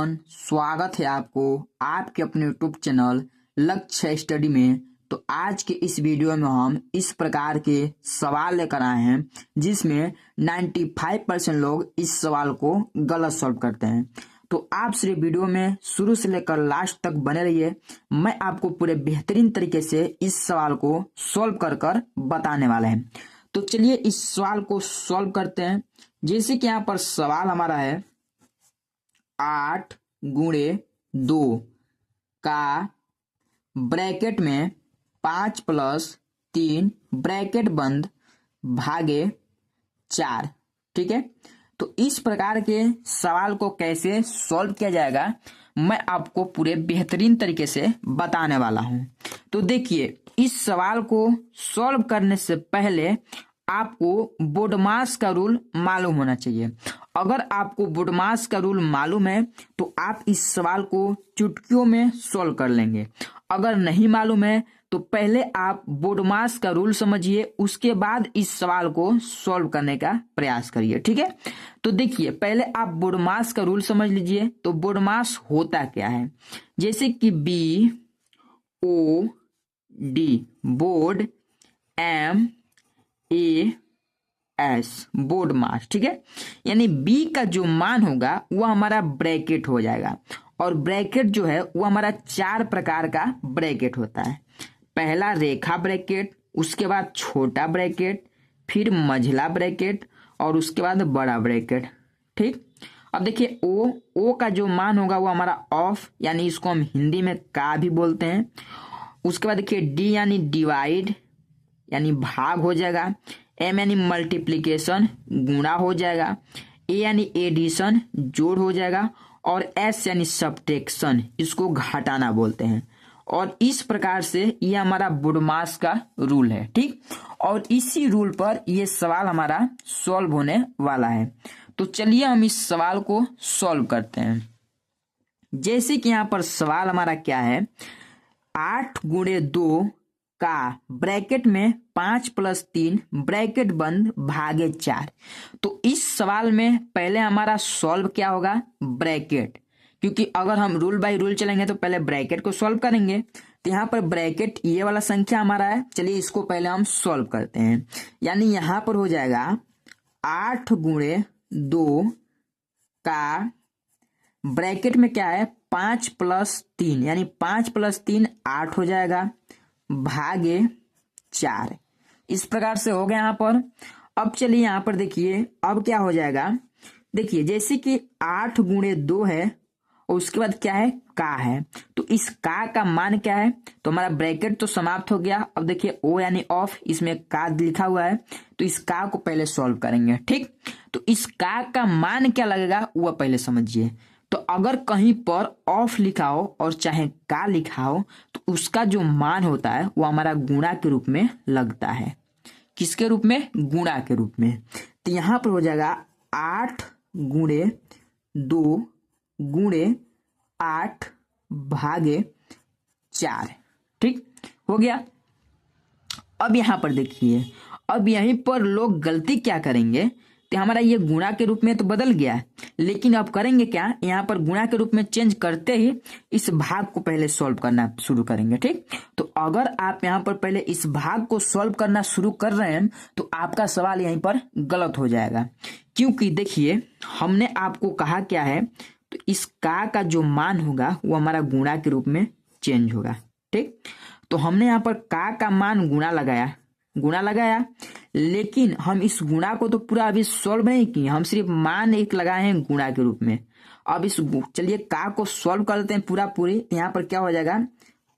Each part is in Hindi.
एवरीवन, स्वागत है आपको आपके अपने यूट्यूब चैनल लक्ष्य स्टडी में। तो आज के इस वीडियो में हम इस प्रकार के सवाल लेकर आए हैं जिसमें 95% लोग इस सवाल को गलत सॉल्व करते हैं। तो आप सिर्फ वीडियो में शुरू से लेकर लास्ट तक बने रहिए। मैं आपको पूरे बेहतरीन तरीके से इस सवाल को सॉल्व कर कर बताने वाला है। तो चलिए इस सवाल को सॉल्व करते हैं। जैसे कि यहाँ पर सवाल हमारा है 8 गुणे 2 का ब्रैकेट में 5 प्लस 3 ब्रैकेट बंद भागे 4। ठीक है, तो इस प्रकार के सवाल को कैसे सॉल्व किया जाएगा मैं आपको पूरे बेहतरीन तरीके से बताने वाला हूं। तो देखिए, इस सवाल को सॉल्व करने से पहले आपको बोडमास का रूल मालूम होना चाहिए। अगर आपको बोडमास का रूल मालूम है तो आप इस सवाल को चुटकियों में सॉल्व कर लेंगे। अगर नहीं मालूम है तो पहले आप बोडमास का रूल समझिए, उसके बाद इस सवाल को सॉल्व करने का प्रयास करिए। ठीक है, तो देखिए, पहले आप बोडमास का रूल समझ लीजिए। तो बोडमास होता क्या है, जैसे कि BOD बोर्ड, MAS बोर्ड मास। ठीक है, यानी B का जो मान होगा वो हमारा ब्रैकेट हो जाएगा। और ब्रैकेट जो है वो हमारा 4 प्रकार का ब्रैकेट होता है। पहला रेखा ब्रैकेट, उसके बाद छोटा ब्रैकेट, फिर मझला ब्रैकेट और उसके बाद बड़ा ब्रैकेट। ठीक, अब देखिए ओ का जो मान होगा वो हमारा ऑफ, यानी इसको हम हिंदी में का भी बोलते हैं। उसके बाद देखिए डी यानी डिवाइड, यानी भाग हो जाएगा। M यानी मल्टीप्लीकेशन, गुणा हो जाएगा। A यानी एडिशन, जोड़ हो जाएगा। और S यानी सब्ट्रैक्शन, इसको घटाना बोलते हैं। और इस प्रकार से ये हमारा बोडमास का रूल है। ठीक, और इसी रूल पर ये सवाल हमारा सॉल्व होने वाला है। तो चलिए हम इस सवाल को सॉल्व करते हैं। जैसे कि यहाँ पर सवाल हमारा क्या है, 8 गुणे 2 का ब्रैकेट में 5 प्लस 3 ब्रैकेट बंद भागे 4। तो इस सवाल में पहले हमारा सॉल्व क्या होगा, ब्रैकेट, क्योंकि अगर हम रूल बाय रूल चलेंगे तो पहले ब्रैकेट को सॉल्व करेंगे। तो यहाँ पर ब्रैकेट ये वाला संख्या हमारा है। चलिए इसको पहले हम सॉल्व करते हैं। यानी यहाँ पर हो जाएगा 8 गुणे 2 का ब्रैकेट में क्या है, 5 प्लस 3, यानी 5 प्लस 3 8 हो जाएगा भागे 4। इस प्रकार से हो गया यहाँ पर। अब चलिए यहाँ पर देखिए अब क्या हो जाएगा। देखिए जैसे कि 8 गुणे 2 है और उसके बाद क्या है, का है। तो इस का मान क्या है, तो हमारा ब्रैकेट तो समाप्त हो गया। अब देखिए ओ यानी ऑफ, इसमें का लिखा हुआ है। तो इस का को पहले सॉल्व करेंगे। ठीक, तो इस का मान क्या लगेगा वह पहले समझिए। तो अगर कहीं पर ऑफ लिखा हो और चाहे का लिखा हो तो उसका जो मान होता है वो हमारा गुणा के रूप में लगता है। किसके रूप में, गुणा के रूप में। तो यहां पर हो जाएगा 8 गुणे 2 गुणे 8 भागे 4। ठीक हो गया। अब यहां पर देखिए, अब यहीं पर लोग गलती क्या करेंगे, तो हमारा ये गुणा के रूप में तो बदल गया है, लेकिन अब करेंगे क्या, यहाँ पर गुणा के रूप में चेंज करते ही इस भाग को पहले सॉल्व करना शुरू करेंगे। ठीक, तो अगर आप यहाँ पर पहले इस भाग को सॉल्व करना शुरू कर रहे हैं तो आपका सवाल यहीं पर गलत हो जाएगा। क्योंकि देखिए हमने आपको कहा क्या है, तो इस का जो मान होगा वो हमारा गुणा के रूप में चेंज होगा। ठीक, तो हमने यहाँ पर का मान गुणा लगाया, लेकिन हम इस गुणा को तो पूरा अभी सॉल्व नहीं किए, हम सिर्फ मान एक लगाए हैं गुणा के रूप में। अब इस चलिए का को सॉल्व करते हैं पूरी। यहाँ पर क्या हो जाएगा,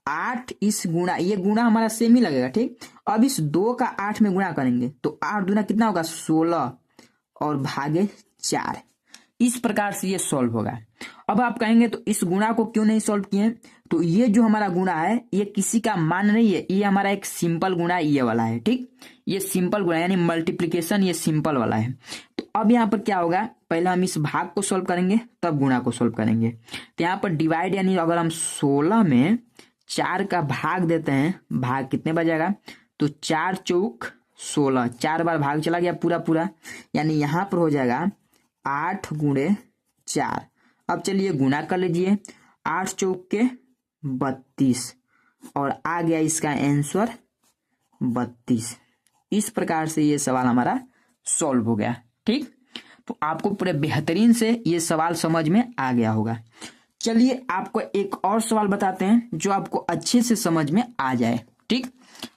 8 इस गुणा, ये गुणा हमारा सेम ही लगेगा। ठीक, अब इस 2 का 8 में गुणा करेंगे तो 8 दूना कितना होगा, 16 और भागे 4। इस प्रकार से ये सॉल्व होगा। अब आप कहेंगे तो इस गुणा को क्यों नहीं सॉल्व किए, तो ये जो हमारा गुणा है ये किसी का मान नहीं है, ये हमारा एक सिंपल गुणा ये वाला है। ठीक, ये सिंपल गुणा यानी मल्टीप्लिकेशन, ये सिंपल वाला है। तो अब यहाँ पर क्या होगा, पहले हम इस भाग को सॉल्व करेंगे तब गुणा को सॉल्व करेंगे। तो यहाँ पर डिवाइड, यानी अगर हम 16 में 4 का भाग देते हैं, भाग कितने बचेगा, तो 4 चौक 16, 4 बार भाग चला गया पूरा, यानी यहाँ पर हो जाएगा 8 गुणे 4। अब चलिए गुना कर लीजिए, 8 चौक के 32 और आ गया इसका आंसर 32। इस प्रकार से ये सवाल हमारा सॉल्व हो गया। ठीक, तो आपको पूरे बेहतरीन से ये सवाल समझ में आ गया होगा। चलिए आपको एक और सवाल बताते हैं जो आपको अच्छे से समझ में आ जाए। ठीक,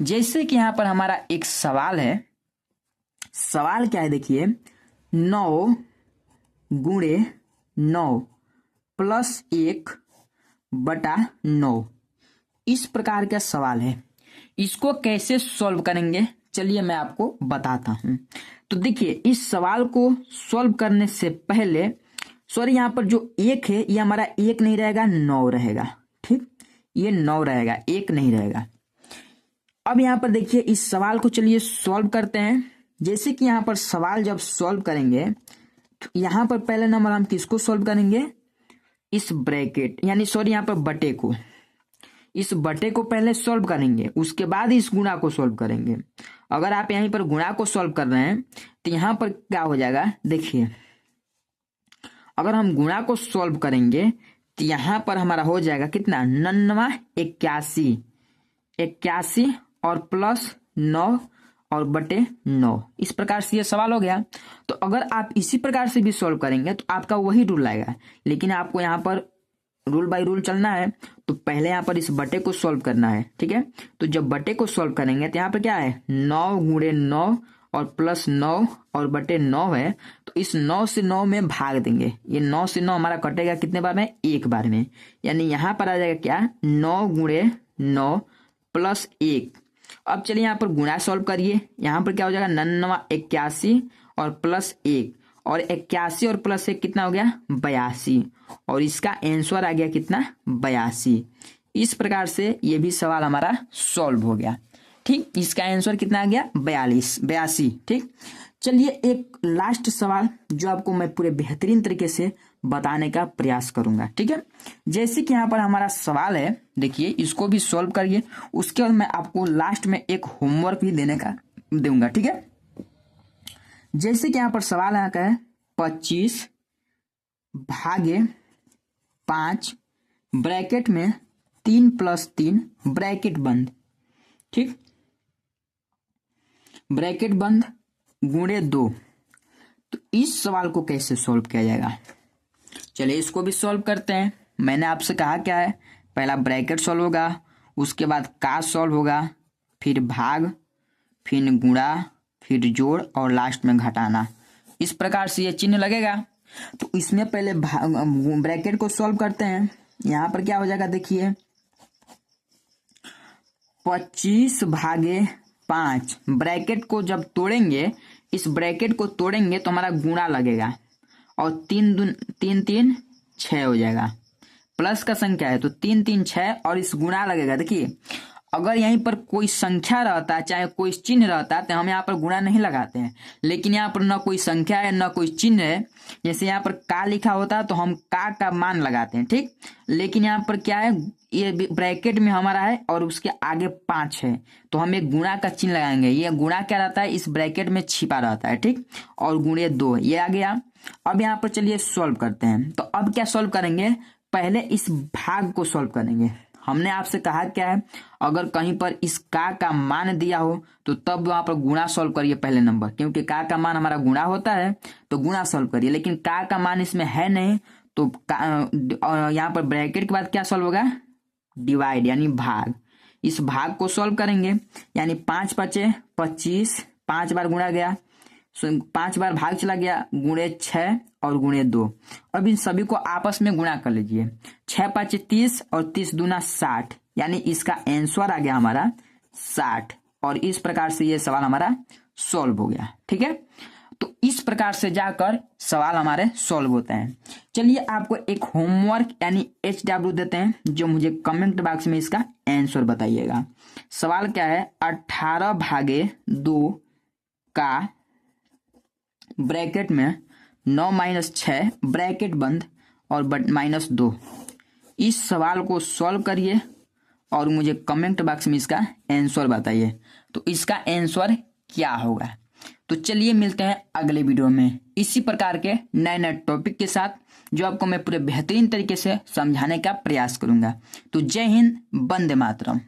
जैसे कि यहाँ पर हमारा एक सवाल है। सवाल क्या है देखिए, 9 गुणे 9 प्लस 1 बटा 9, इस प्रकार का सवाल है। इसको कैसे सॉल्व करेंगे चलिए मैं आपको बताता हूं। तो देखिए इस सवाल को सॉल्व करने से पहले, सॉरी यहाँ पर जो 1 है ये हमारा 1 नहीं रहेगा, 9 रहेगा। ठीक, ये 9 रहेगा, 1 नहीं रहेगा। अब यहाँ पर देखिए इस सवाल को चलिए सॉल्व करते हैं। जैसे कि यहाँ पर सवाल जब सॉल्व करेंगे तो यहाँ पर पहले नंबर हम किसको सॉल्व करेंगे, इस ब्रैकेट यानी सॉरी यहाँ पर बटे को, इस बटे को पहले सॉल्व करेंगे, उसके बाद इस गुणा को सॉल्व करेंगे। अगर आप यहीं पर गुणा को सॉल्व कर रहे हैं तो यहाँ पर क्या हो जाएगा, देखिए अगर हम गुणा को सॉल्व करेंगे तो यहाँ पर हमारा हो जाएगा कितना, 99 81 और प्लस 9 और बटे 9। इस प्रकार से ये सवाल हो गया। तो अगर आप इसी प्रकार से भी सॉल्व करेंगे तो आपका वही रूल आएगा, लेकिन आपको यहाँ पर रूल बाय रूल चलना है। तो पहले यहाँ पर इस बटे को सॉल्व करना है। ठीक है, तो जब बटे को सॉल्व करेंगे तो यहाँ पर क्या है, 9 गुणे 9 और प्लस 9 और बटे 9 है। तो इस 9 से 9 में भाग देंगे, ये 9 से 9 हमारा कटेगा कितने बार में, एक बार में। यानी यहाँ पर आ जाएगा क्या, 9 गुणे 9 प्लस 1। अब चलिए यहाँ पर गुणा सॉल्व करिए। यहाँ पर क्या हो जाएगा, 99 81 और प्लस 1, और 81 और प्लस 1 कितना हो गया, 82, और इसका आंसर आ गया कितना, 82। इस प्रकार से ये भी सवाल हमारा सॉल्व हो गया। ठीक, इसका आंसर कितना आ गया, 82। ठीक, चलिए एक लास्ट सवाल जो आपको मैं पूरे बेहतरीन तरीके से बताने का प्रयास करूंगा। ठीक है, जैसे कि यहाँ पर हमारा सवाल है, देखिए इसको भी सॉल्व करिए, उसके बाद मैं आपको लास्ट में एक होमवर्क भी देने का दूंगा। ठीक है, जैसे कि यहाँ पर सवाल है 25 भागे 5 ब्रैकेट में 3 + 3 ब्रैकेट बंद। ठीक, ब्रैकेट बंद गुणे 2। तो इस सवाल को कैसे सॉल्व किया जाएगा, चलिए इसको भी सॉल्व करते हैं। मैंने आपसे कहा क्या है, पहला ब्रैकेट सॉल्व होगा, उसके बाद का सॉल्व होगा, फिर भाग, फिर गुणा, फिर जोड़ और लास्ट में घटाना। इस प्रकार से ये चिन्ह लगेगा। तो इसमें पहले ब्रैकेट को सॉल्व करते हैं। यहाँ पर क्या हो जाएगा, देखिए 25 भागे 5 ब्रैकेट को जब तोड़ेंगे, इस ब्रैकेट को तोड़ेंगे तो हमारा गुणा लगेगा, और 3 3 6 हो जाएगा। प्लस का संख्या है तो 3 3 6 और इस गुणा लगेगा। देखिए अगर यहीं पर कोई संख्या रहता, चाहे कोई चिन्ह रहता, तो हम यहाँ पर गुणा नहीं लगाते हैं, लेकिन यहाँ पर ना कोई संख्या है ना कोई चिन्ह है। जैसे यहाँ पर का लिखा होता तो हम का मान लगाते हैं। ठीक, लेकिन यहाँ पर क्या है, ये ब्रैकेट में हमारा है और उसके आगे 5 है, तो हम एक गुणा का चिन्ह लगाएंगे। ये गुणा क्या रहता है, इस ब्रैकेट में छिपा रहता है। ठीक, और गुणे 2 ये आ गया। अब यहाँ पर चलिए सॉल्व करते हैं। तो अब क्या सॉल्व करेंगे, पहले इस भाग को सॉल्व करेंगे। हमने आपसे कहा क्या है, अगर कहीं पर इस का मान दिया हो तो तब वहां पर गुणा सॉल्व करिए पहले नंबर, क्योंकि का मान हमारा गुणा होता है तो गुणा सॉल्व करिए। लेकिन का मान इसमें है नहीं, तो यहाँ पर ब्रैकेट के बाद क्या सॉल्व होगा, डिवाइड यानी भाग। इस भाग को सॉल्व करेंगे, यानी 5 × 5 = 25, 5 बार गुणा गया, 5 बार भाग चला गया, गुणे 6 और गुणे 2। अब इन सभी को आपस में गुणा कर लीजिए, 6 × 5 = 30 और 30 दूना 60, यानी इसका आंसर आ गया हमारा 60। और इस प्रकार से ये सवाल हमारा सॉल्व हो गया। ठीक है, तो इस प्रकार से जाकर सवाल हमारे सॉल्व होते हैं। चलिए आपको एक होमवर्क यानी HW देते हैं, जो मुझे कमेंट बॉक्स में इसका आंसर बताइएगा। सवाल क्या है, 18 भागे 2 का ब्रैकेट में 9 - 6 ब्रैकेट बंद और -2। इस सवाल को सॉल्व करिए और मुझे कमेंट बॉक्स में इसका आंसर बताइए। तो इसका आंसर क्या होगा, तो चलिए मिलते हैं अगले वीडियो में इसी प्रकार के नए नए टॉपिक के साथ, जो आपको मैं पूरे बेहतरीन तरीके से समझाने का प्रयास करूंगा। तो जय हिंद, वंदे मातरम।